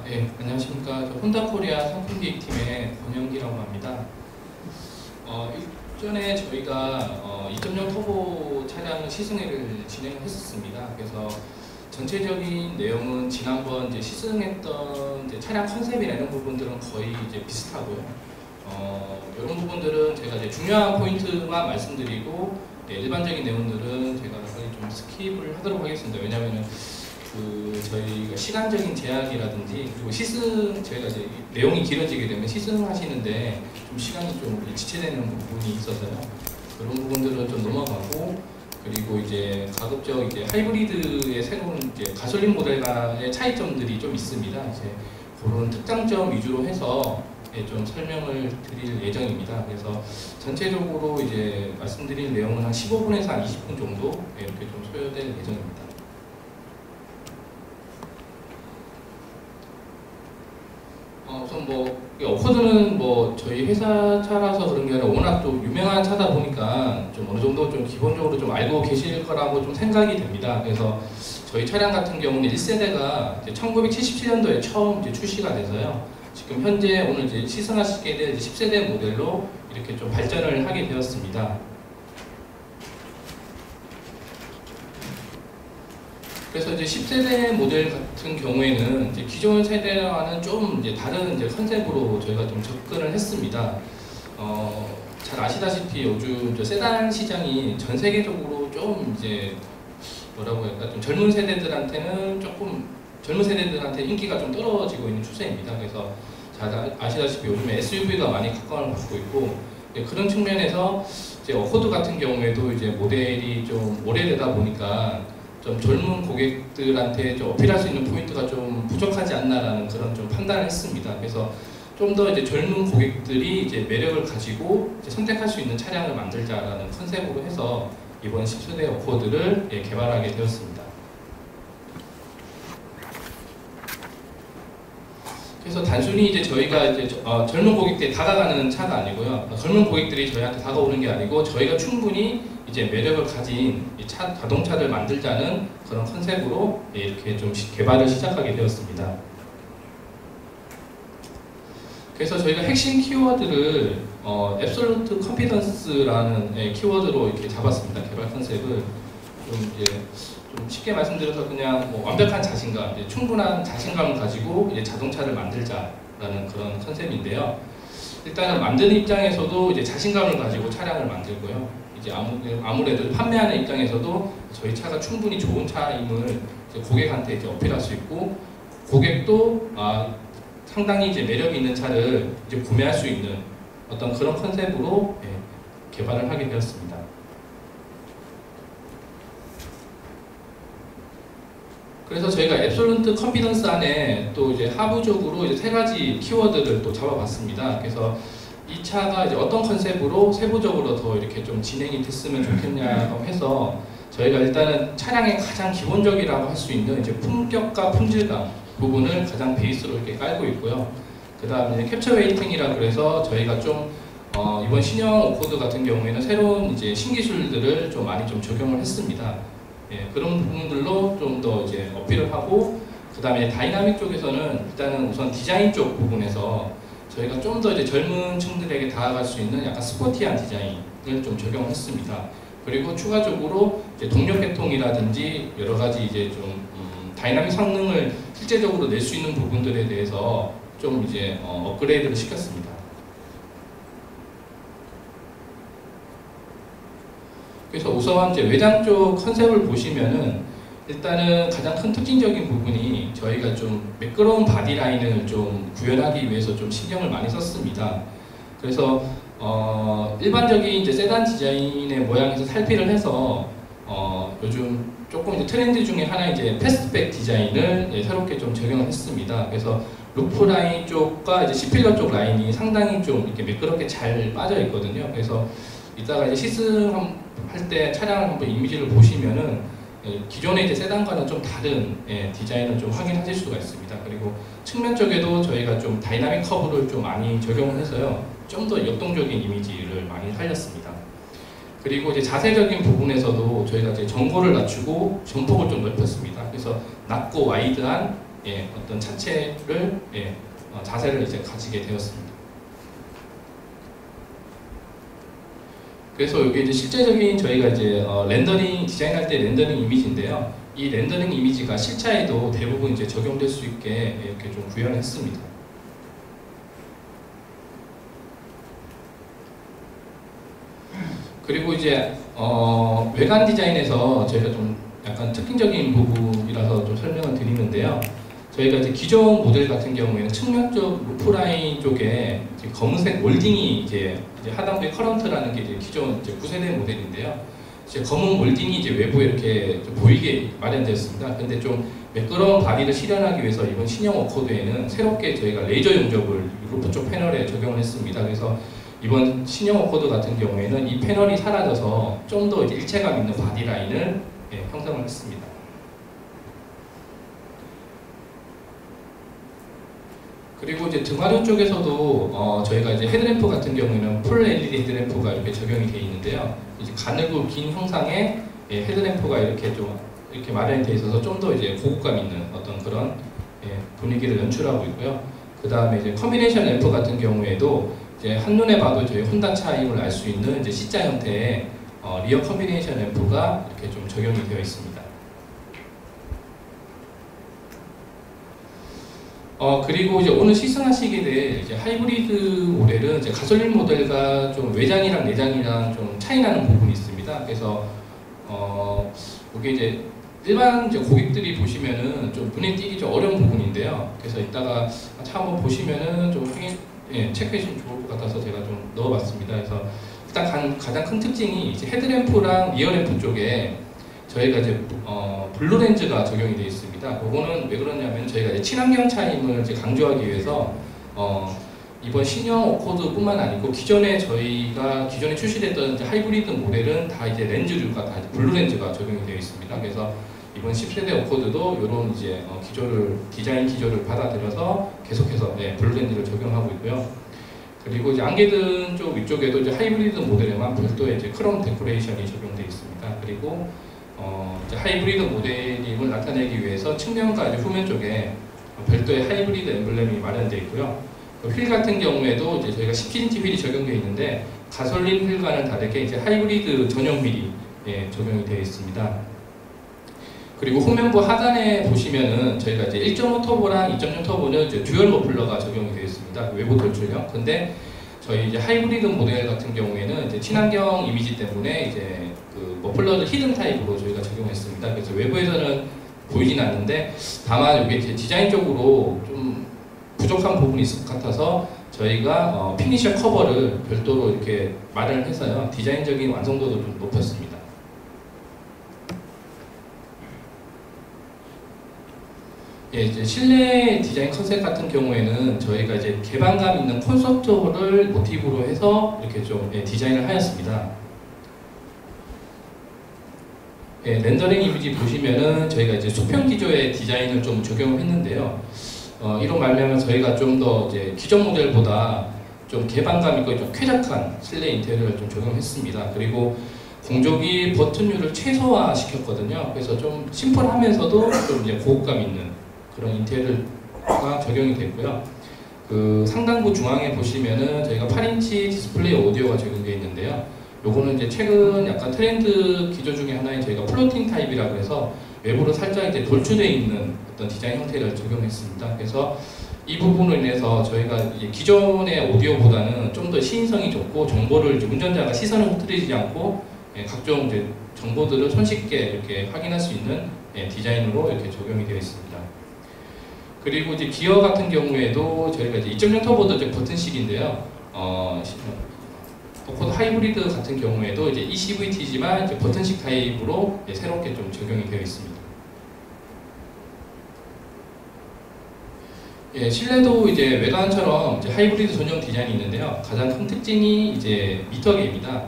네, 안녕하십니까. 저 혼다코리아 상품기획팀의 권영기라고 합니다. 일전에 저희가 2.0 터보 차량 시승회를 진행을 했었습니다. 그래서 전체적인 내용은 지난번 이제 시승했던 이제 차량 컨셉이나 이런 부분들은 거의 이제 비슷하고요. 이런 부분들은 제가 이제 중요한 포인트만 말씀드리고, 일반적인 내용들은 제가 거의 좀 스킵을 하도록 하겠습니다. 왜냐하면 저희가 시간적인 제약이라든지, 그리고 저희가 이제 내용이 길어지게 되면 시승하시는데 좀 시간이 좀 지체되는 부분이 있어서요. 그런 부분들은 좀 넘어가고, 그리고 이제 가급적 이제 하이브리드의 새로운 이제 가솔린 모델과의 차이점들이 좀 있습니다. 이제 그런 특장점 위주로 해서 좀 설명을 드릴 예정입니다. 그래서 전체적으로 이제 말씀드릴 내용은 한 15분에서 한 20분 정도 이렇게 좀 소요될 예정입니다. 우선 어코드는 저희 회사 차라서 그런 게 아니라 워낙 또 유명한 차다 보니까 좀 어느 정도 좀 기본적으로 좀 알고 계실 거라고 좀 생각이 됩니다. 그래서 저희 차량 같은 경우는 1세대가 1977년도에 처음 이제 출시가 돼서요. 지금 현재 오늘 이제 시승하시게 될 10세대 모델로 이렇게 좀 발전을 하게 되었습니다. 그래서 이제 10세대 모델 같은 경우에는 이제 기존 세대와는 좀 이제 다른 이제 컨셉으로 저희가 좀 접근을 했습니다. 잘 아시다시피 요즘 세단 시장이 전 세계적으로 좀 이제 뭐라고 할까, 좀 젊은 세대들한테 인기가 좀 떨어지고 있는 추세입니다. 그래서 잘 아시다시피 요즘에 SUV가 많이 각광을 받고 있고, 그런 측면에서 이제 어코드 같은 경우에도 이제 모델이 좀 오래되다 보니까 좀 젊은 고객들한테 좀 어필할 수 있는 포인트가 좀 부족하지 않나라는 그런 좀 판단을 했습니다. 그래서 좀 더 이제 젊은 고객들이 이제 매력을 가지고 이제 선택할 수 있는 차량을 만들자라는 컨셉으로 해서 이번 10세대 어코드를 개발하게 되었습니다. 그래서 단순히 이제 저희가 이제 젊은 고객들이 다가가는 차가 아니고요. 젊은 고객들이 저희한테 다가오는 게 아니고, 저희가 충분히 이제 매력을 가진 자동차를 만들자는 그런 컨셉으로 이렇게 좀 개발을 시작하게 되었습니다. 그래서 저희가 핵심 키워드를 Absolute Confidence라는 키워드로 이렇게 잡았습니다. 개발 컨셉을 좀 쉽게 말씀드려서 그냥 완벽한 자신감, 충분한 자신감을 가지고 이제 자동차를 만들자라는 그런 컨셉인데요. 일단은 만드는 입장에서도 이제 자신감을 가지고 차량을 만들고요. 이제 아무래도 판매하는 입장에서도 저희 차가 충분히 좋은 차임을 이제 고객한테 이제 어필할 수 있고, 고객도 상당히 이제 매력 있는 차를 이제 구매할 수 있는 어떤 그런 컨셉으로 개발을 하게 되었습니다. 그래서 저희가 앱솔루트 컨피던스 안에 또 이제 하부적으로 이제 3가지 키워드를 또 잡아봤습니다. 그래서 이 차가 이제 어떤 컨셉으로 세부적으로 더 이렇게 좀 진행이 됐으면 좋겠냐고 해서, 저희가 일단은 차량의 가장 기본적이라고 할 수 있는 이제 품격과 품질감 부분을 가장 베이스로 이렇게 깔고 있고요. 그 다음에 캡처 웨이팅이라 그래서 저희가 좀 이번 신형 오코드 같은 경우에는 새로운 이제 신기술들을 좀 많이 좀 적용을 했습니다. 그런 부분들로 좀 더 이제 어필을 하고, 그 다음에 다이나믹 쪽에서는 일단은 우선 디자인 쪽 부분에서 저희가 좀 더 이제 젊은 층들에게 다가갈 수 있는 약간 스포티한 디자인을 좀 적용했습니다. 그리고 추가적으로 이제 동력 계통이라든지 여러 가지 이제 좀 다이나믹 성능을 실제적으로 낼 수 있는 부분들에 대해서 좀 이제 업그레이드를 시켰습니다. 그래서 우선 이제 외장 쪽 컨셉을 보시면은, 일단은 가장 큰 특징적인 부분이 저희가 좀 매끄러운 바디라인을 좀 구현하기 위해서 좀 신경을 많이 썼습니다. 그래서 일반적인 이제 세단 디자인의 모양에서 탈피를 해서 요즘 조금 이제 트렌드 중에 하나 이제 패스트백 디자인을 새롭게 좀 적용을 했습니다. 그래서 루프 라인 쪽과 이제 C필러 쪽 라인이 상당히 좀 이렇게 매끄럽게 잘 빠져 있거든요. 그래서 이따가 이제 시승할 때 차량을 한번 이미지를 보시면은 기존의 이제 세단과는 좀 다른 디자인을 좀 확인하실 수가 있습니다. 그리고 측면 쪽에도 저희가 좀 다이나믹 커브를 좀 많이 적용을 해서요, 좀 더 역동적인 이미지를 많이 살렸습니다. 그리고 이제 자세적인 부분에서도 저희가 이제 전고를 낮추고 전폭을 좀 넓혔습니다. 그래서 낮고 와이드한 어떤 자체를 자세를 이제 가지게 되었습니다. 그래서 이게 이제 실제적인 저희가 이제 렌더링 디자인할 때 렌더링 이미지인데요. 이 렌더링 이미지가 실차에도 대부분 이제 적용될 수 있게 이렇게 좀 구현했습니다. 그리고 이제 외관 디자인에서 저희가 좀 약간 특징적인 부분이라서 좀 설명을 드리는데요. 저희가 이제 기존 모델 같은 경우에는 측면 쪽 루프라인 쪽에 이제 검은색 몰딩이 이제 하단부에 커런트라는 게 이제 기존 이제 9세대 모델인데요. 이제 검은 몰딩이 이제 외부에 이렇게 좀 보이게 마련되었습니다. 근데 좀 매끄러운 바디를 실현하기 위해서 이번 신형 워코드에는 새롭게 저희가 레이저 용접을 루프 쪽 패널에 적용을 했습니다. 그래서 이번 신형 워코드 같은 경우에는 이 패널이 사라져서 좀 더 일체감 있는 바디 라인을 형성을 했습니다. 그리고 이제 등화류 쪽에서도 저희가 이제 헤드램프 같은 경우에는 풀 LED 헤드램프가 이렇게 적용이 되어 있는데요. 이제 가늘고 긴 형상의 헤드램프가 이렇게 좀 이렇게 마련이 되어 있어서 좀 더 이제 고급감 있는 어떤 그런 분위기를 연출하고 있고요. 그 다음에 이제 컨비네이션 램프 같은 경우에도 이제 한눈에 봐도 저희 혼다 차임을 알 수 있는 이제 C자 형태의 리어 컨비네이션 램프가 이렇게 좀 적용이 되어 있습니다. 그리고 이제 오늘 시승하시게 될 이제 하이브리드 모델은 이제 가솔린 모델과 좀 외장이랑 내장이랑 좀 차이 나는 부분이 있습니다. 그래서 이게 이제 일반 이제 고객들이 보시면은 좀 눈에 띄기 좀 어려운 부분인데요. 그래서 이따가 차 한번 보시면은 좀 체크해주시면 좋을 것 같아서 제가 좀 넣어봤습니다. 그래서 일단 가장 큰 특징이 이제 헤드램프랑 리어램프 쪽에 저희가 이제 블루 렌즈가 적용이 되어 있습니다. 그거는 왜 그러냐면 저희가 이제 친환경 차임을 이제 강조하기 위해서 이번 신형 워코드뿐만 아니고 기존에 출시됐던 이제 하이브리드 모델은 다 이제 렌즈류가 다 이제 블루 렌즈가 적용이 되어 있습니다. 그래서 이번 10세대 워코드도 이런 이제 디자인 기조를 받아들여서 계속해서 블루 렌즈를 적용하고 있고요. 그리고 이제 안개등 쪽 위쪽에도 이제 하이브리드 모델에만 별도의 이제 크롬 데코레이션이 적용되어 있습니다. 그리고 이제 하이브리드 모델임을 나타내기 위해서 측면과 이제 후면 쪽에 별도의 하이브리드 엠블렘이 마련되어 있고요. 휠 같은 경우에도 이제 저희가 17인치 휠이 적용되어 있는데 가솔린 휠과는 다르게 이제 하이브리드 전용 휠이 적용이 되어 있습니다. 그리고 후면부 하단에 보시면은 저희가 이제 1.5 터보랑 2.0 터보는 이제 듀얼 머플러가 적용이 되어 있습니다. 외부 돌출형. 근데 저희 이제 하이브리드 모델 같은 경우에는 이제 친환경 이미지 때문에 이제 그 머플러를 히든 타입으로 저희가 적용했습니다. 그래서 외부에서는 보이진 않는데 다만 이게 이제 디자인적으로 좀 부족한 부분이 있을 것 같아서 저희가 피니셔 커버를 별도로 이렇게 마련을 해서요. 디자인적인 완성도도 좀 높였습니다. 이제 실내 디자인 컨셉 같은 경우에는 저희가 이제 개방감 있는 콘서트홀을 모티브로 해서 이렇게 좀 디자인을 하였습니다. 렌더링 이미지 보시면은 저희가 이제 수평 기조의 디자인을 좀 적용을 했는데요. 이로 말미암아 저희가 좀 더 이제 기존 모델보다 좀 개방감 있고 좀 쾌적한 실내 인테리어를 좀 적용했습니다. 그리고 공조기 버튼율을 최소화 시켰거든요. 그래서 좀 심플하면서도 좀 이제 고급감 있는 그런 인테리어가 적용이 됐고요. 그 상단부 중앙에 보시면은 저희가 8인치 디스플레이 오디오가 적용되어 있는데요. 요거는 이제 최근 약간 트렌드 기조 중에 하나인 저희가 플로팅 타입이라고 해서 외부로 살짝 이제 돌출되어 있는 어떤 디자인 형태를 적용했습니다. 그래서 이 부분으로 인해서 저희가 이제 기존의 오디오보다는 좀 더 시인성이 좋고 정보를 이제 운전자가 시선을 흐트리지 않고 각종 이제 정보들을 손쉽게 이렇게 확인할 수 있는 디자인으로 이렇게 적용이 되어 있습니다. 그리고 이제 기어 같은 경우에도 저희가 이제 2.0 터보도 이제 버튼식인데요. 워코드 하이브리드 같은 경우에도 이제 ECVT지만 이제 버튼식 타입으로 새롭게 좀 적용이 되어 있습니다. 실내도 이제 외관처럼 이제 하이브리드 전용 디자인이 있는데요. 가장 큰 특징이 이제 미터계입니다.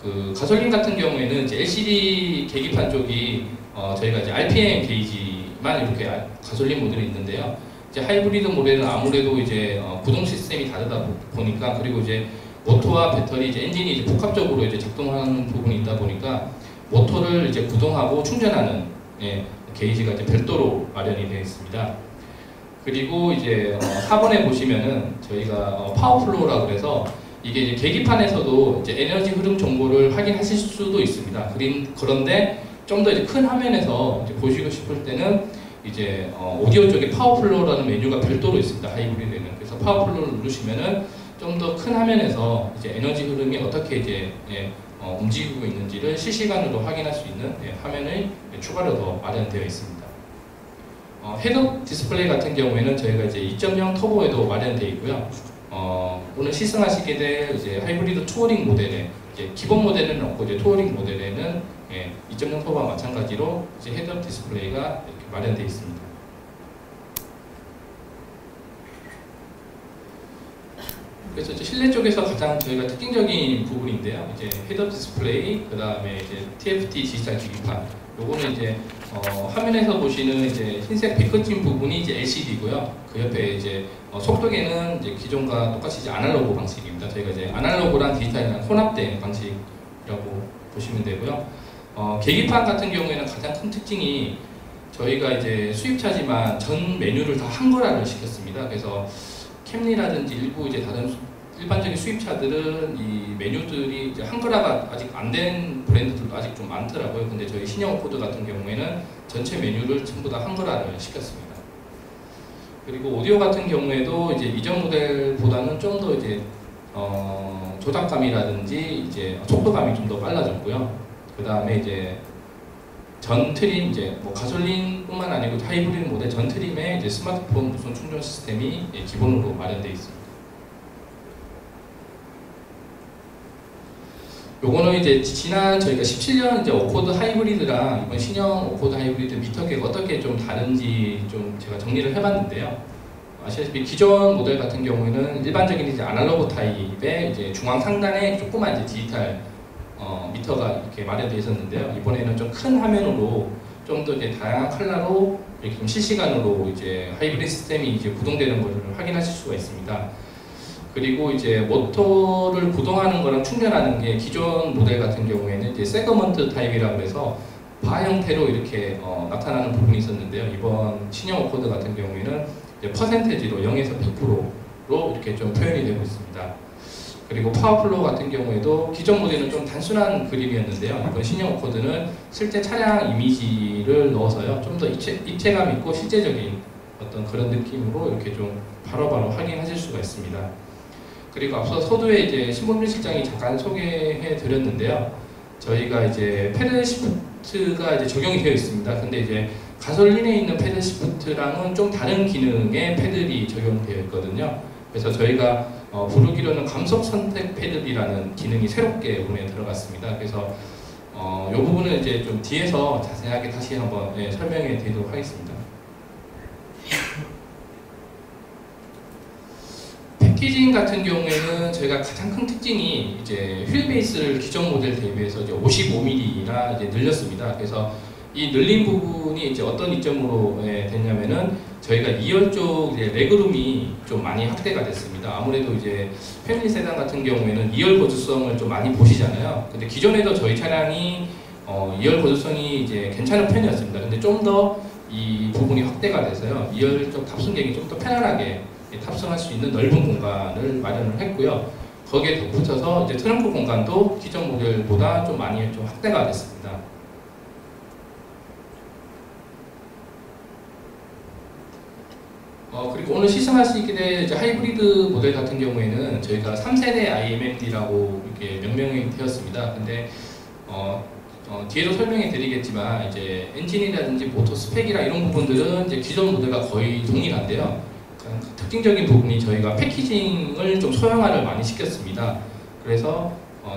그 가솔린 같은 경우에는 이제 LCD 계기판 쪽이 저희가 이제 RPM 게이지만 이렇게 가솔린 모델이 있는데요. 이제 하이브리드 모델은 아무래도 이제 구동 시스템이 다르다 보니까 그리고 이제 모터와 배터리, 이제 엔진이 이제 복합적으로 이제 작동하는 부분이 있다 보니까 모터를 이제 구동하고 충전하는 게이지가 이제 별도로 마련이 되어 있습니다. 그리고 이제 4번에 보시면은 저희가 파워플로우라고 그래서 이게 이제 계기판에서도 이제 에너지 흐름 정보를 확인하실 수도 있습니다. 그런데 좀 더 이제 큰 화면에서 이제 보시고 싶을 때는 이제 오디오 쪽에 파워플로우라는 메뉴가 별도로 있습니다. 하이브리드에는. 그래서 파워플로우를 누르시면은 좀 더 큰 화면에서 이제 에너지 흐름이 어떻게 이제 움직이고 있는지를 실시간으로 확인할 수 있는 화면을 추가로 더 마련되어 있습니다. 헤드업 디스플레이 같은 경우에는 저희가 이제 2.0 터보에도 마련되어 있고요. 오늘 시승하시게 될 이제 하이브리드 투어링 모델에 이제 기본 모델에는 없고 이제 투어링 모델에는 2.0 터보와 마찬가지로 이제 헤드업 디스플레이가 이렇게 마련되어 있습니다. 그래서 이제 실내 쪽에서 가장 저희가 특징적인 부분인데요. 이제 헤드업 디스플레이, 그 다음에 이제 TFT 디지털 기기판. 요거는 이제 화면에서 보시는 이제 흰색 비커진 부분이 이제 LCD고요. 그 옆에 이제 속도계는 이제 기존과 똑같이 이제 아날로그 방식입니다. 저희가 이제 아날로그랑 디지털이랑 혼합된 방식이라고 보시면 되고요. 계기판 같은 경우에는 가장 큰 특징이 저희가 이제 수입차지만 전 메뉴를 다 한글화를 시켰습니다. 그래서 캠리라든지 일부 이제 다른 일반적인 수입차들은 이 메뉴들이 이제 한글화가 아직 안 된 브랜드들도 아직 좀 많더라고요. 근데 저희 신형 코드 같은 경우에는 전체 메뉴를 전부 다 한글화를 시켰습니다. 그리고 오디오 같은 경우에도 이제 이전 모델보다는 좀 더 이제 조작감이라든지 이제 속도감이 좀 더 빨라졌고요. 그 다음에 이제 전 트림, 이제 뭐 가솔린뿐만 아니고 하이브리드 모델 전 트림에 이제 스마트폰 무선 충전 시스템이 기본으로 마련되어 있습니다. 요거는 이제 지난 저희가 17년 이제 오코드 하이브리드랑 이번 신형 오코드 하이브리드 미터계가 어떻게 좀 다른지 좀 제가 정리를 해봤는데요. 아시다시피 기존 모델 같은 경우에는 일반적인 이제 아날로그 타입의 이제 중앙 상단에 조그만 이제 디지털 미터가 이렇게 마련되어 있었는데요. 이번에는 좀 큰 화면으로 좀 더 이제 다양한 컬러로 이렇게 좀 실시간으로 이제 하이브리드 시스템이 이제 구동되는 것을 확인하실 수가 있습니다. 그리고 이제 모터를 구동하는 거랑 충전하는 게 기존 모델 같은 경우에는 이제 세그먼트 타입이라고 해서 바 형태로 이렇게 나타나는 부분이 있었는데요. 이번 신형 오코드 같은 경우에는 이제 퍼센테지로 0에서 100%로 이렇게 좀 표현이 되고 있습니다. 그리고 파워플로우 같은 경우에도 기존 모델은 좀 단순한 그림이었는데요. 이번 신형 오코드는 실제 차량 이미지를 넣어서요. 좀 더 입체감 있고 실제적인 어떤 그런 느낌으로 이렇게 좀 바로바로 확인하실 수가 있습니다. 그리고 앞서 서두에 이제 신범준 실장이 잠깐 소개해 드렸는데요. 저희가 이제 패들 시프트가 이제 적용이 되어 있습니다. 근데 이제 가솔린에 있는 패들 시프트랑은 좀 다른 기능의 패들이 적용되어 있거든요. 그래서 저희가 부르기로는 감속 선택 패들이라는 기능이 새롭게 이번에 들어갔습니다. 그래서 이 부분은 이제 좀 뒤에서 자세하게 다시 한번 설명해 드리도록 하겠습니다. 패키징 같은 경우에는 저희가 가장 큰 특징이 이제 휠 베이스를 기존 모델 대비해서 이제 55mm나 이제 늘렸습니다. 그래서 이 늘린 부분이 이제 어떤 이점으로 됐냐면은 저희가 2열 쪽 이제 레그룸이 좀 많이 확대가 됐습니다. 아무래도 이제 패밀리 세단 같은 경우에는 2열 거주성을 좀 많이 보시잖아요. 근데 기존에도 저희 차량이 2열 거주성이 이제 괜찮은 편이었습니다. 근데 좀 더 이 부분이 확대가 돼서요. 2열 쪽 탑승객이 좀 더 편안하게 탑승할 수 있는 넓은 공간을 마련을 했고요. 거기에 덧붙여서 이제 트렁크 공간도 기존 모델보다 좀 많이 좀 확대가 됐습니다. 그리고 오늘 시승하시게 될 이제 하이브리드 모델 같은 경우에는 저희가 3세대 IMMD라고 이렇게 명명이 되었습니다. 근데 뒤에도 설명해 드리겠지만 이제 엔진이라든지 모터 스펙이랑 이런 부분들은 이제 기존 모델과 거의 동일한데요. 특징적인 부분이 저희가 패키징을 좀 소형화를 많이 시켰습니다. 그래서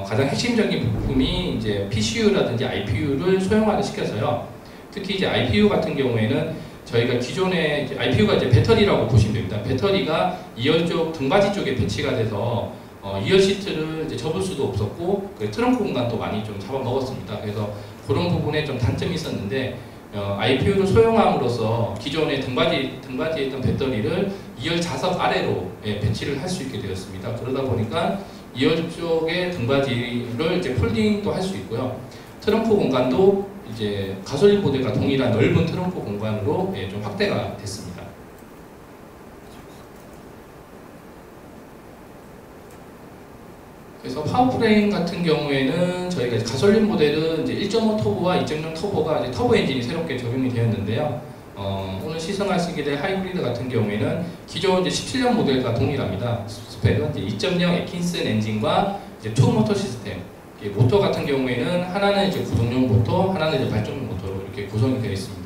가장 핵심적인 부분이 이제 PCU라든지 IPU를 소형화를 시켜서요. 특히 이제 IPU 같은 경우에는 저희가 기존에 IPU가 이제 배터리라고 보시면 됩니다. 배터리가 2열 쪽 등받이 쪽에 배치가 돼서 2열 시트를 이제 접을 수도 없었고 그 트렁크 공간도 많이 좀 잡아먹었습니다. 그래서 그런 부분에 좀 단점이 있었는데 IPU를 소형함으로써 기존의 등받이에 있던 배터리를 2열 좌석 아래로 배치를 할 수 있게 되었습니다. 그러다 보니까 2열 쪽의 등받이를 이제 폴딩도 할 수 있고요. 트렁크 공간도 이제 가솔린 모델과 동일한 넓은 트렁크 공간으로 좀 확대가 됐습니다. 그래서 파워프레임 같은 경우에는 저희가 가솔린 모델은 이제 1.5 터보와 2.0 터보가 이제 터보 엔진이 새롭게 적용이 되었는데요. 오늘 시승하시게 될 하이브리드 같은 경우에는 기존 이제 17년 모델과 동일합니다. 스펙은 이제 2.0 애킨슨 엔진과 이제 투 모터 시스템. 모터 같은 경우에는 하나는 이제 구동용 모터, 하나는 이제 발전용 모터로 이렇게 구성이 되어 있습니다.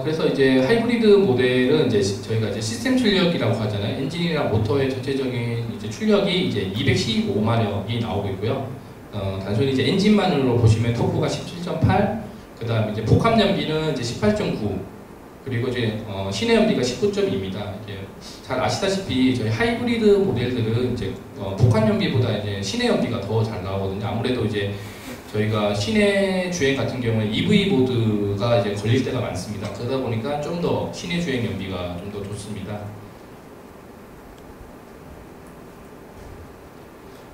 그래서 이제 하이브리드 모델은 이제 저희가 이제 시스템 출력이라고 하잖아요. 엔진이랑 모터의 전체적인 이제 출력이 이제 215마력이 나오고 있고요. 단순히 이제 엔진만으로 보시면 토크가 17.8, 그 다음에 이제 복합 연비는 이제 18.9, 그리고 이제 시내 연비가 19.2입니다. 이제 잘 아시다시피 저희 하이브리드 모델들은 이제 복합 연비보다 이제 시내 연비가 더 잘 나오거든요. 아무래도 이제 저희가 시내 주행 같은 경우에 EV 모드가 이제 걸릴 때가 많습니다. 그러다 보니까 좀 더 시내 주행 연비가 좀 더 좋습니다.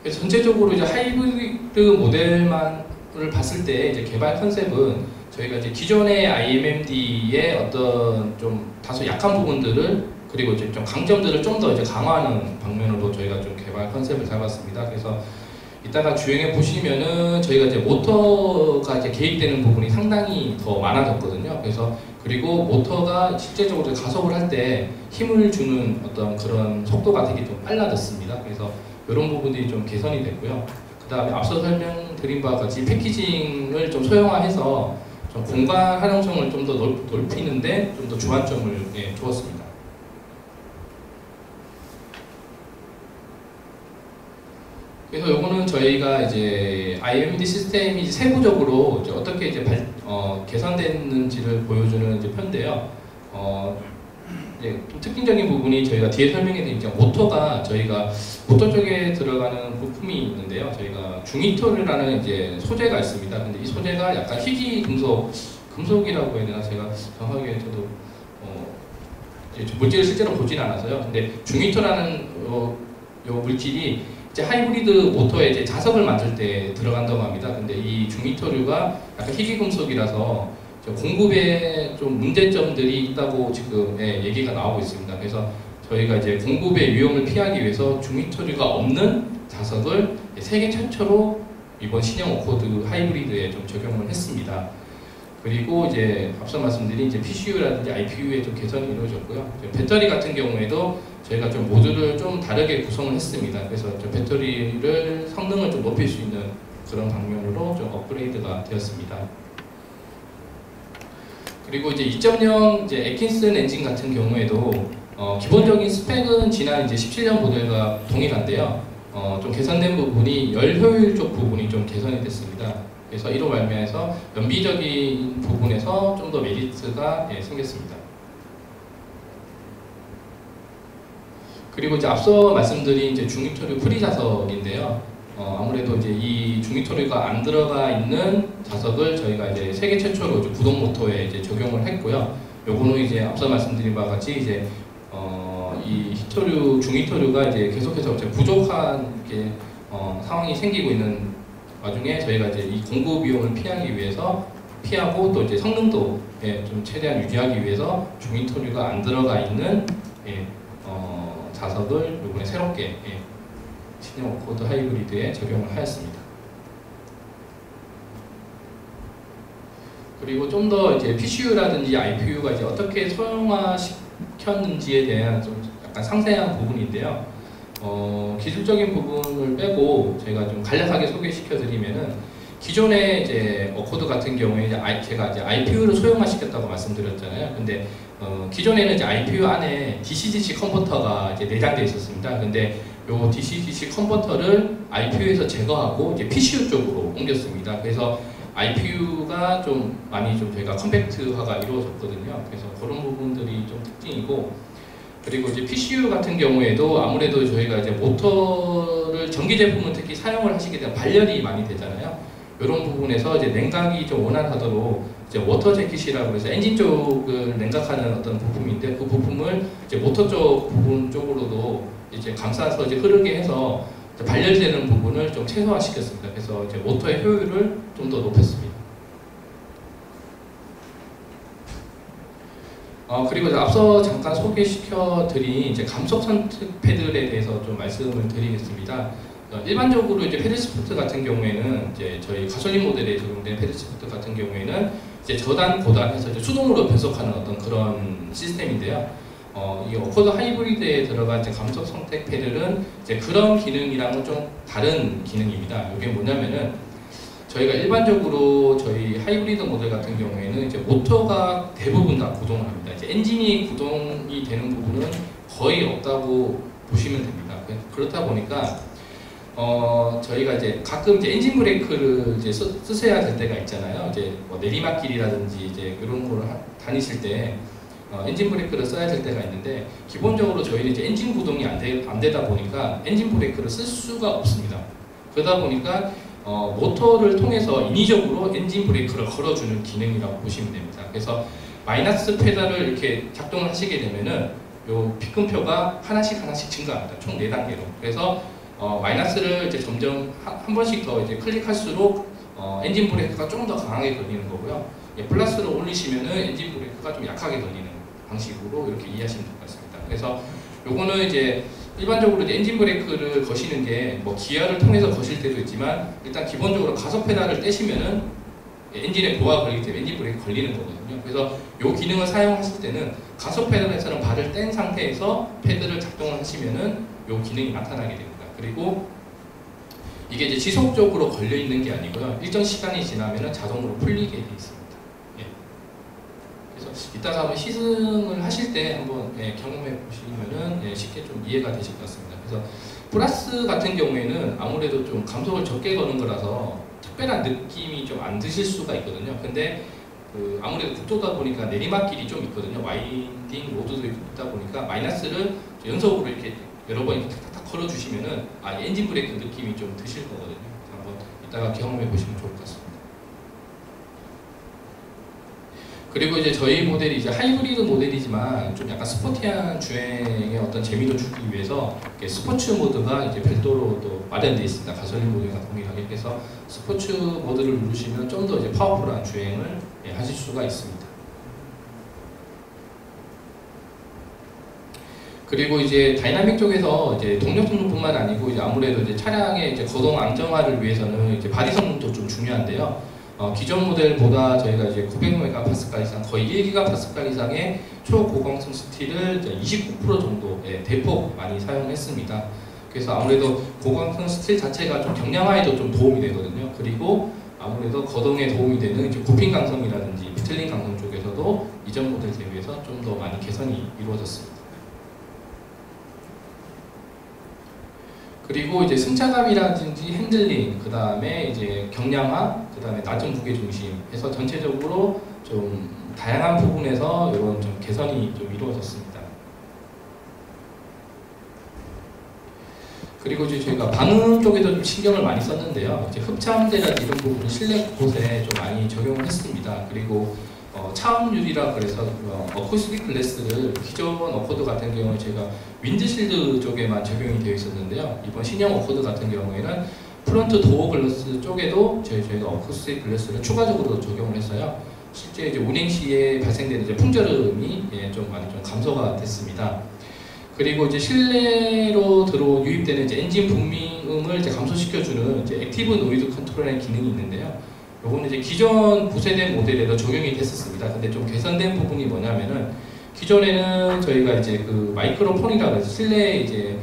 그래서 전체적으로 이제 하이브리드 모델만을 봤을 때 이제 개발 컨셉은 저희가 이제 기존의 IMMD의 어떤 좀 다소 약한 부분들을, 그리고 이제 좀 강점들을 좀 더 이제 강화하는 방면으로 저희가 좀 개발 컨셉을 잡았습니다. 그래서 이따가 주행해 보시면은 저희가 이제 모터가 이제 개입되는 부분이 상당히 더 많아졌거든요. 그래서 그리고 모터가 실제적으로 가속을 할 때 힘을 주는 어떤 그런 속도가 되게 좀 빨라졌습니다. 그래서 이런 부분들이 좀 개선이 됐고요. 그 다음에 앞서 설명드린 바와 같이 패키징을 좀 소형화해서 좀 공간 활용성을 좀 더 넓히는데 좀 더 주안점을 주었습니다. 그래서 요거는 저희가 이제 IMD 시스템이 세부적으로 이제 어떻게 이제 개선됐는지를 보여주는 이제 편인데요. 이제 좀 특징적인 부분이 저희가 뒤에 설명해 드린 모터가 저희가 모터 쪽에 들어가는 부품이 있는데요. 저희가 중이토르라는 이제 소재가 있습니다. 근데 이 소재가 약간 희귀 금속이라고 해야 되나, 제가 정확하게 저도 물질을 실제로 보진 않아서요. 근데 중이토라는 요 물질이 이제 하이브리드 모터에 이제 자석을 만들 때 들어간다고 합니다. 근데 이 중이토류가 약간 희귀 금속이라서 공급에 좀 문제점들이 있다고 지금 얘기가 나오고 있습니다. 그래서 저희가 이제 공급의 위험을 피하기 위해서 중이토류가 없는 자석을 세계 최초로 이번 신형 오코드 하이브리드에 좀 적용을 했습니다. 그리고 이제 앞서 말씀드린 이제 PCU라든지 IPU에 좀 개선이 이루어졌고요. 배터리 같은 경우에도 저희가 좀 모듈을 좀 다르게 구성을 했습니다. 그래서 좀 배터리를 성능을 좀 높일 수 있는 그런 방면으로 좀 업그레이드가 되었습니다. 그리고 이제 2.0 이제 애킨슨 엔진 같은 경우에도 기본적인 스펙은 지난 이제 17년 모델과 동일한데요. 좀 개선된 부분이 열 효율 쪽 부분이 좀 개선이 됐습니다. 그래서 이로 말미암아서 연비적인 부분에서 좀 더 메리트가 생겼습니다. 그리고 이제 앞서 말씀드린 이제 중립토류 프리 자석인데요. 아무래도 이제 이 중립토류가 안 들어가 있는 자석을 저희가 이제 세계 최초로 이제 구동 모터에 이제 적용을 했고요. 요거는 이제 앞서 말씀드린 바와 같이 이제 이 히토류, 중립토류가 이제 계속해서 이제 부족한 이렇게 상황이 생기고 있는 와중에 저희가 이제 이 공급 위험을 피하고 또 이제 성능도 좀 최대한 유지하기 위해서 중립토류가 안 들어가 있는 자석을 이번에 새롭게 신형 오코드 하이브리드에 적용을 하였습니다. 그리고 좀 더 이제 PCU라든지 IPU가 이제 어떻게 소형화시켰는지에 대한 좀 약간 상세한 부분인데요. 기술적인 부분을 빼고 저희가 좀 간략하게 소개시켜드리면은 기존의 이제 오코드 같은 경우에 이제 제가 이제 IPU를 소형화시켰다고 말씀드렸잖아요. 근데 기존에는 이제 IPU 안에 DC-DC 컨버터가 이제 내장되어 있었습니다. 근데 요 DC-DC 컨버터를 IPU에서 제거하고 이제 PCU 쪽으로 옮겼습니다. 그래서 IPU가 좀 많이 좀 저희가 컴팩트화가 이루어졌거든요. 그래서 그런 부분들이 좀 특징이고, 그리고 이제 PCU 같은 경우에도 아무래도 저희가 이제 모터를 전기 제품을 특히 사용을 하시게 되면 발열이 많이 되잖아요. 이런 부분에서 이제 냉각이 좀 원활하도록 이제 워터 재킷이라고 해서 엔진 쪽을 냉각하는 어떤 부품인데, 그 부품을 이제 모터 쪽 부분 쪽으로도 이제 감싸서 이제 흐르게 해서 발열되는 부분을 좀 최소화시켰습니다. 그래서 이제 모터의 효율을 좀 더 높였습니다. 그리고 이제 앞서 잠깐 소개시켜드린 이제 감속 선택 패들에 대해서 좀 말씀을 드리겠습니다. 일반적으로 이제 패들시프트 같은 경우에는 이제 저희 가솔린 모델에 적용된 패들시프트 같은 경우에는 이제 저단, 고단해서 이제 수동으로 변속하는 어떤 그런 시스템인데요. 이 어코드 하이브리드에 들어간 이제 감속 선택 패들은 이제 그런 기능이랑은 좀 다른 기능입니다. 이게 뭐냐면은 저희가 일반적으로 저희 하이브리드 모델 같은 경우에는 이제 모터가 대부분 다 구동을 합니다. 이제 엔진이 구동이 되는 부분은 거의 없다고 보시면 됩니다. 그렇다 보니까 저희가 이제 가끔 이제 엔진 브레이크를 이제 쓰셔야 될 때가 있잖아요. 이제 뭐 내리막길이라든지 이제 이런 거를 다니실 때 엔진 브레이크를 써야 될 때가 있는데 기본적으로 저희는 이제 엔진 구동이 안 되다 보니까 엔진 브레이크를 쓸 수가 없습니다. 그러다 보니까 모터를 통해서 인위적으로 엔진 브레이크를 걸어주는 기능이라고 보시면 됩니다. 그래서 마이너스 페달을 이렇게 작동을 하시게 되면은 요 비금표가 하나씩 증가합니다. 총 4단계로. 그래서 마이너스를 이제 점점 한 번씩 더 이제 클릭할수록 엔진 브레이크가 좀 더 강하게 걸리는 거고요. 플러스를 올리시면은 엔진 브레이크가 좀 약하게 걸리는 방식으로 이렇게 이해하시면 될 것 같습니다. 그래서 요거는 이제 일반적으로 이제 엔진 브레이크를 거시는 게 뭐 기어를 통해서 거실 때도 있지만 일단 기본적으로 가속 페달을 떼시면은 엔진에 보호가 걸리기 때문에 엔진 브레이크 걸리는 거거든요. 그래서 이 기능을 사용하실 때는 가속 페달에서는 발을 뗀 상태에서 패드를 작동을 하시면은 이 기능이 나타나게 됩니다. 그리고 이게 이제 지속적으로 걸려 있는 게 아니고요. 일정 시간이 지나면은 자동으로 풀리게 돼 있습니다. 그래서 이따가 한번 시승을 하실 때 한번 경험해 보시면은 쉽게 좀 이해가 되실 것 같습니다. 그래서 플러스 같은 경우에는 아무래도 좀 감속을 적게 거는 거라서 특별한 느낌이 좀 안 드실 수가 있거든요. 근데 아무래도 국도다 보니까 내리막길이 좀 있거든요. 와인딩 로드도 있다 보니까 마이너스를 연속으로 이렇게 여러 번 이렇게 탁탁 걸어주시면은 엔진 브레이크 느낌이 좀 드실 거거든요. 한번 이따가 경험해 보시면 좋을 것 같습니다. 그리고 이제 저희 모델이 이제 하이브리드 모델이지만 좀 약간 스포티한 주행의 어떤 재미도 주기 위해서 스포츠 모드가 이제 별도로 또 마련되어 있습니다. 가솔린 모델과 동일하게. 그래서 스포츠 모드를 누르시면 좀 더 이제 파워풀한 주행을 하실 수가 있습니다. 그리고 이제 다이나믹 쪽에서 이제 동력 성능뿐만 아니고 이제 아무래도 이제 차량의 이제 거동 안정화를 위해서는 이제 바디 성능도 좀 중요한데요. 기존 모델보다 저희가 이제 900MPa 이상, 거의 1GPa 이상의 초고광성 스틸을 29% 정도 대폭 많이 사용했습니다. 그래서 아무래도 고광성 스틸 자체가 좀 경량화에도 좀 도움이 되거든요. 그리고 아무래도 거동에 도움이 되는 이제 고핀 강성이라든지 피틀링 강성 쪽에서도 이전 모델 대비해서 좀 더 많이 개선이 이루어졌습니다. 그리고 이제 승차감이라든지 핸들링, 그 다음에 이제 경량화, 그 다음에 낮은 무게 중심 해서 전체적으로 좀 다양한 부분에서 이런 좀 개선이 좀 이루어졌습니다. 그리고 이제 저희가 방음 쪽에도 좀 신경을 많이 썼는데요. 이제 흡차음대라든지 이런 부분 실내 곳에 좀 많이 적용을 했습니다. 그리고 차음유리라 그래서 어쿠스틱 글래스를 기존 어코드 같은 경우는 제가 윈드실드 쪽에만 적용이 되어 있었는데요. 이번 신형 어코드 같은 경우에는 프론트 도어 글래스 쪽에도 저희가 어쿠스틱 글래스를 추가적으로 적용을 했어요. 실제 이제 운행 시에 발생되는 이제 풍절음이 좀 많이 좀 감소가 됐습니다. 그리고 이제 실내로 유입되는 이제 엔진 붐밍음을 이제 감소시켜주는 이제 액티브 노이즈 컨트롤이라는 기능이 있는데요. 요거는 이제 기존 부세된 모델에도 적용이 됐었습니다. 근데 좀 개선된 부분이 뭐냐면은 기존에는 저희가 이제 그 마이크로폰이라고 해서 실내에 이제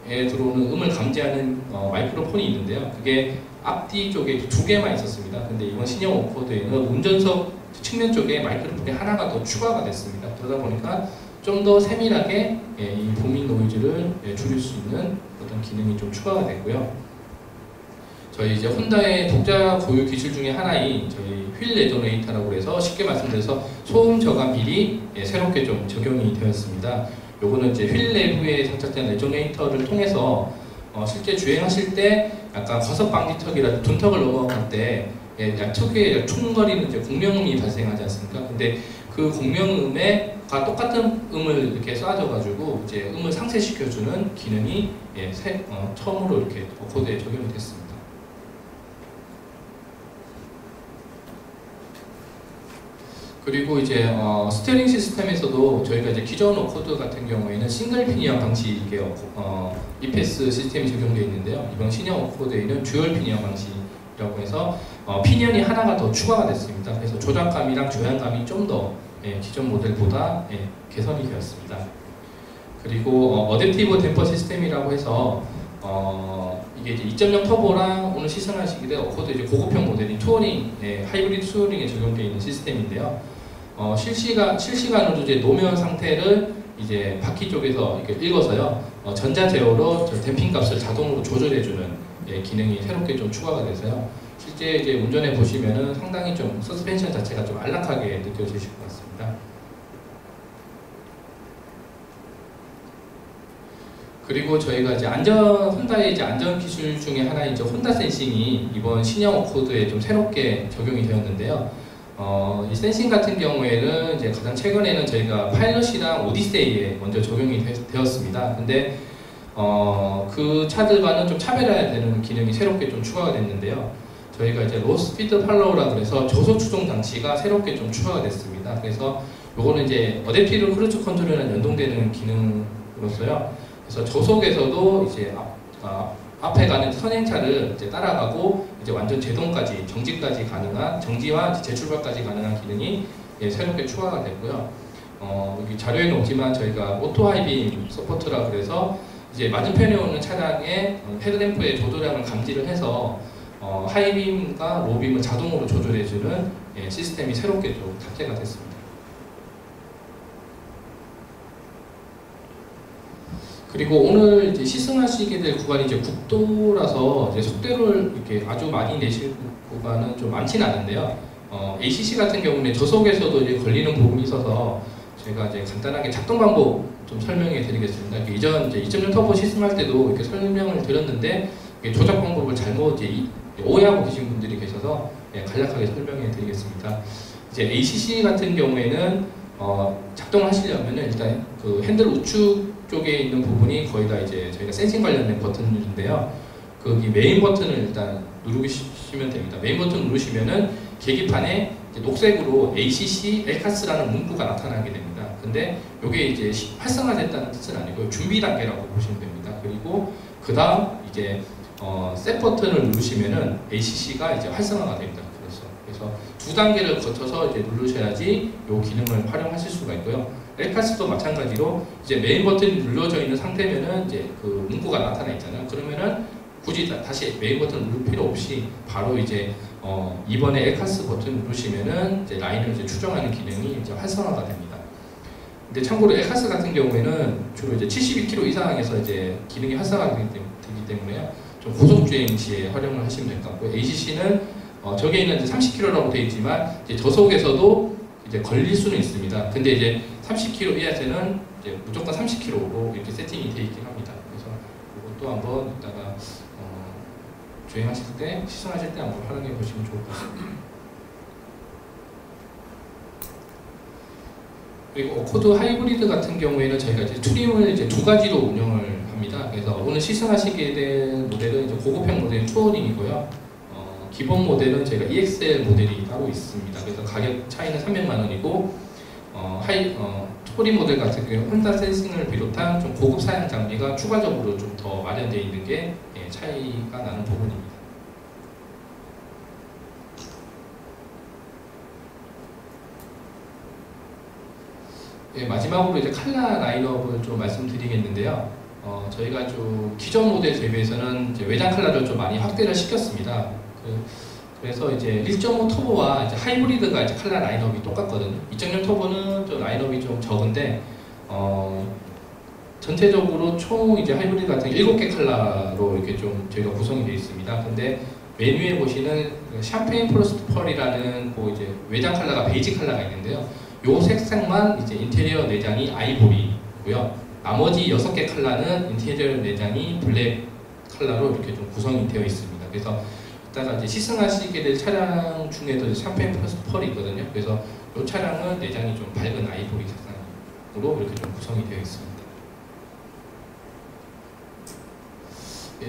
들어오는 음을 감지하는 마이크로폰이 있는데요. 그게 앞뒤 쪽에 2개만 있었습니다. 근데 이번 신형 어코드에는 운전석 측면 쪽에 마이크로폰이 하나가 더 추가가 됐습니다. 그러다 보니까 좀 더 세밀하게 이 부밍 노이즈를 줄일 수 있는 어떤 기능이 좀 추가가 됐고요. 저희 이제 혼다의 독자 고유 기술 중에 하나인 저희 휠 레조네이터라고 해서 쉽게 말씀드려서 소음 저감필이 새롭게 좀 적용이 되었습니다. 요거는 이제 휠 내부에 장착된 레조네이터를 통해서 실제 주행하실 때 약간 과속 방지턱이라든지 둔턱을 넘어갈 때 특유의 충거리는 이제 공명음이 발생하지 않습니까? 근데 그 공명음과 똑같은 음을 이렇게 쏴줘가지고 이제 음을 상쇄시켜주는 기능이 처음으로 이렇게 어코드에 적용이 됐습니다. 그리고 이제 스티어링 시스템에서도 저희가 이제 기존 오코드 같은 경우에는 싱글 피니어 방식의 EPS 시스템이 적용되어 있는데요. 이번 신형 오코드에는 듀얼 피니어 방식이라고 해서 피니언이 하나가 더 추가가 됐습니다. 그래서 조작감이랑 조향감이 좀 더 기존 모델보다 개선이 되었습니다. 그리고 어댑티브 댐퍼 시스템이라고 해서 이게 이제 2.0 터보랑 오늘 시승하시게 될 오코드 이제 고급형 모델인 투어링, 하이브리드 투어링에 적용되어 있는 시스템인데요. 실시간으로 이제 노면 상태를 이제 바퀴 쪽에서 이렇게 읽어서요, 전자 제어로 댐핑 값을 자동으로 조절해주는 기능이 새롭게 좀 추가가 돼서요. 실제 이제 운전해 보시면은 상당히 좀 서스펜션 자체가 좀 안락하게 느껴지실 것 같습니다. 그리고 저희가 이제 혼다의 이제 안전 기술 중에 하나인 이제 혼다 센싱이 이번 신형 오코드에 좀 새롭게 적용이 되었는데요. 이 센싱 같은 경우에는 이제 가장 최근에는 저희가 파일럿이랑 오디세이에 먼저 적용이 되었습니다. 근데 그 차들과는 좀 차별화되는 기능이 새롭게 좀 추가가 됐는데요. 저희가 이제 로 스피드 팔로우라 그래서 저속 추종 장치가 새롭게 좀 추가가 됐습니다. 그래서 요거는 이제 어댑티브 크루즈 컨트롤이랑 연동되는 기능으로서요. 그래서 저속에서도 이제 앞에 가는 선행차를 이제 따라가고 이제 완전 제동까지 정지까지 가능한 정지와 재출발까지 가능한 기능이 새롭게 추가가 됐고요. 여기 자료에는 없지만 저희가 오토 하이빔 서포트라 그래서 이제 맞은편에 오는 차량의 헤드램프의 조도량을 감지를 해서 하이빔과 로빔을 자동으로 조절해주는 시스템이 새롭게 좀 탑재가 됐습니다. 그리고 오늘 이제 시승하시게 될 구간이 이제 국도라서 이제 속도를 이렇게 아주 많이 내실 구간은 좀 많지는 않은데요. ACC 같은 경우는 저속에서도 이제 걸리는 부분이 있어서 제가 이제 간단하게 작동 방법 좀 설명해 드리겠습니다. 이전 이제 2.0 터보 시승할 때도 이렇게 설명을 드렸는데 조작 방법을 잘못 이제 오해하고 계신 분들이 계셔서 간략하게 설명해 드리겠습니다. 이제 ACC 같은 경우에는 작동을 하시려면 일단 그 핸들 우측 쪽에 있는 부분이 거의 다 이제 저희가 센싱 관련된 버튼인데요. 거기 메인 버튼을 일단 누르시면 됩니다. 메인 버튼 누르시면은 계기판에 이제 녹색으로 ACC 엘카스라는 문구가 나타나게 됩니다. 근데 이게 이제 활성화됐다는 뜻은 아니고요. 준비 단계라고 보시면 됩니다. 그리고 그 다음 이제 셋 버튼을 누르시면은 ACC가 이제 활성화가 됩니다. 그래서 두 단계를 거쳐서 이제 누르셔야지 이 기능을 활용하실 수가 있고요. 엘카스도 마찬가지로 이제 메인 버튼이 눌러져 있는 상태면은 이제 그 문구가 나타나 있잖아요. 그러면은 굳이 다시 메인 버튼 누를 필요 없이 바로 이제 이번에 엘카스 버튼 누르시면은 이제 라인을 이제 추정하는 기능이 이제 활성화가 됩니다. 근데 참고로 엘카스 같은 경우에는 주로 이제 72km 이상에서 이제 기능이 활성화되기 때문에요. 좀 고속 주행 시에 활용을 하시면 될 것 같고요. ACC는 저기에는 이제 30km라고 되어 있지만 이제 저속에서도 이제 걸릴 수는 있습니다. 근데 이제 30km 이하에는 이제 무조건 30km로 이렇게 세팅이 되어 있긴 합니다. 그래서 이것도 한번 이따가 주행하실 때, 시승하실 때 한번 활용해 보시면 좋을 것 같습니다. 그리고 코드 하이브리드 같은 경우에는 저희가 이제 트림을 이제 두 가지로 운영을 합니다. 그래서 오늘 시승하시게 될 모델은 이제 고급형 모델 투어링이고요. 기본 모델은 저희가 EXL 모델이 따로 있습니다. 그래서 가격 차이는 300만 원이고 투어링 모델 같은 경우는 혼다 센싱을 비롯한 좀 고급 사양 장비가 추가적으로 좀 더 마련되어 있는 게 차이가 나는 부분입니다. 마지막으로 이제 컬러 라인업을 좀 말씀드리겠는데요. 저희가 좀 기존 모델 대비해서는 이제 외장 컬러를 좀 많이 확대를 시켰습니다. 그래서 이제 1.5 터보와 이제 하이브리드가 이제 컬러 라인업이 똑같거든요. 2.0 터보는 좀 라인업이 좀 적은데 전체적으로 총 이제 하이브리드 같은 7개 컬러로 이렇게 좀 저희가 구성이 되어 있습니다. 근데 메뉴에 보시는 샴페인 프로스트 펄이라는 그 이제 외장 컬러가 베이지 컬러가 있는데요. 요 색상만 이제 인테리어 내장이 아이보리고요. 나머지 6개 컬러는 인테리어 내장이 블랙 컬러로 이렇게 좀 구성이 되어 있습니다. 그래서 이따가 이제 시승하시게 될 차량 중에도 샴페인 프로스트 펄이 있거든요. 그래서 이 차량은 내장이 좀 밝은 아이보리 색상으로 이렇게 좀 구성이 되어 있습니다.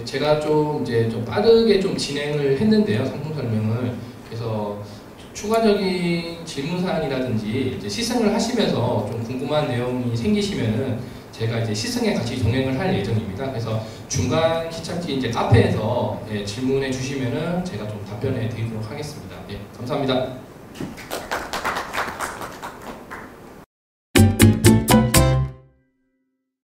제가 좀 이제 좀 빠르게 좀 진행을 했는데요, 상품 설명을. 그래서 추가적인 질문 사항이라든지 이제 시승을 하시면서 좀 궁금한 내용이 생기시면은 제가 이제 시승에 같이 동행을 할 예정입니다. 그래서 중간 시착지 이제 카페에서 예, 질문해 주시면은 제가 좀 답변해 드리도록 하겠습니다. 예, 감사합니다.